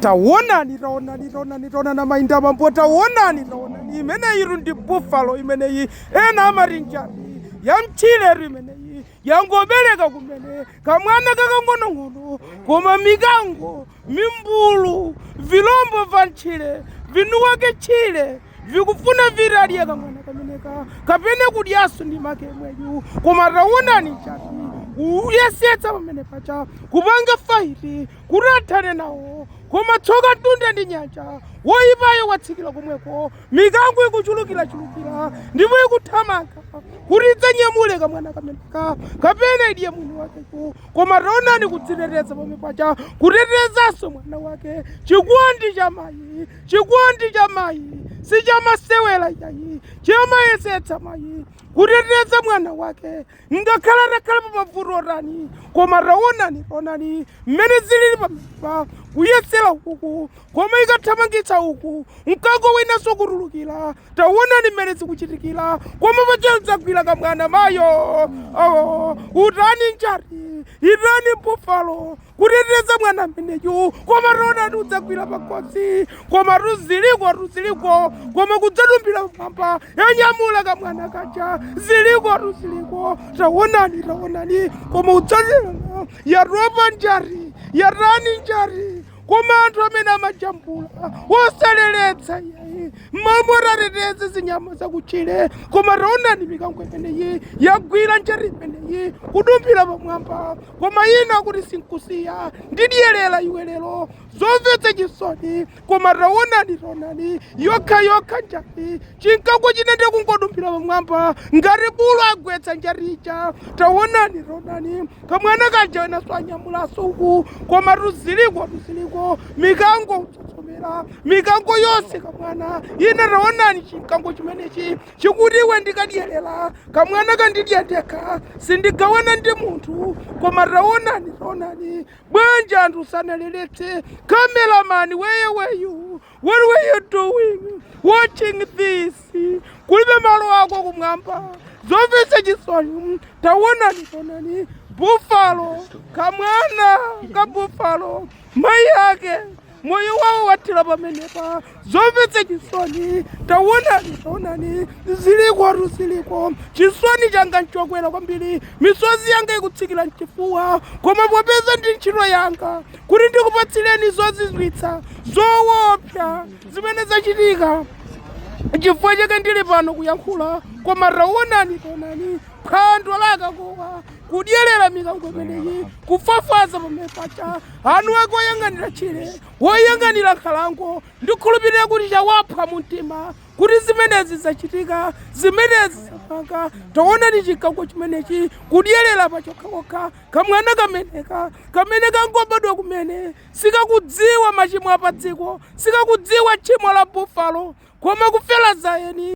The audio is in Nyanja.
taonani na mainda mambo taonani imene iru ndi buffalo imene iyi ena amarinjani ya mchile imene iyi yangobereka kumene kamwana kakangono koma mikango mimbulu vilombo va mchile vinuwake chile vikufuna viraliye kamwana kameneka kapene kudyaso ndi make mweyu koma taonani njani uyesetsa pamene pacha kupanga faiti kurathane nawo koma tsoka tunde ndi nyanja woyipayo watsikira kumweko mikango ikuchulukira ndipo ikuthamanga kuti idzanyamule kamwana kameneka kapena idiye mwini wakecho koma taonani kudziteteza pamene pacha kutetezanso mwana wake chikondi cha mayi sichamasewera yayi chamayesetsa mayi kuteteza mwana wake ngakhala pa mavuto otani koma taonani mmene zilili pamene kuyesera uku koma ikathamangitsa uku mkango winanso kutulukira taonani mmene zikuchitikira koma pachadzagwira kamwana mayo utani njati itani buffalo kuteteza mwana mmeneyu koma taonani udzagwira pakosi koma ruziliko koma kudzadumbira pampa yanyamula kamwana kaja ziliko taonani koma udzalira yaropa njari yarani njari koma anthu amene amajambula wosaleletsa yayi mamorateteze zinyama zakutchire koma taonani mikango imeneyi yagwira njari imeneyi kudumbira pamwamba koma ina kuti sinkusiya ndidyerera iwe lero zomvetsa chisoni koma taonani yokha njari chinkango chinende kungodumbira pamwamba ngati bulu agwetsa njaricha taonani kamwana kaja inaso anyamulaso uku koma ruziliko mikango utsomera mikango yonse kamwana ina taonani chinkango chimenechi chikuti iwe ndikadyerera kamwana kandidyendeka sindigawana ndi munthu koma taonani bwanja anthu sanaleletse cameraman where you what were you doing watching this kulibe malo ako kumwamba zomvetsa chisoni taonani buffalo kamwana ka buffalo mai yake moyo wawo wathira pamenepa zomvetsa chisoni taonani ziliko chisoni changa nchokwera kwambiri misozi yanga ikutsikira mchifuwa koma popeza ndi ntchito yanga kuti ndikupatsireni zozizwitsa zoopsa zimene zachitika chifukwa chake ndili pano kuyankhula koma taonani phwando lakakoka kudyerera mikango imeneyi kufafaza pamene pacha anu ake oyang'anira chile woyang'anira nkhalango ndikhulupirira kuti chawapha mumtima kuti zimenezi zachitika zimenezi zapanga taonani chikango chimenechi kudyerera pachokhakokha kamwana kamene kangobadwa kumene sikakudziwa machimo apadziko sikakudziwa tchimo la buffalo koma kufera zayeni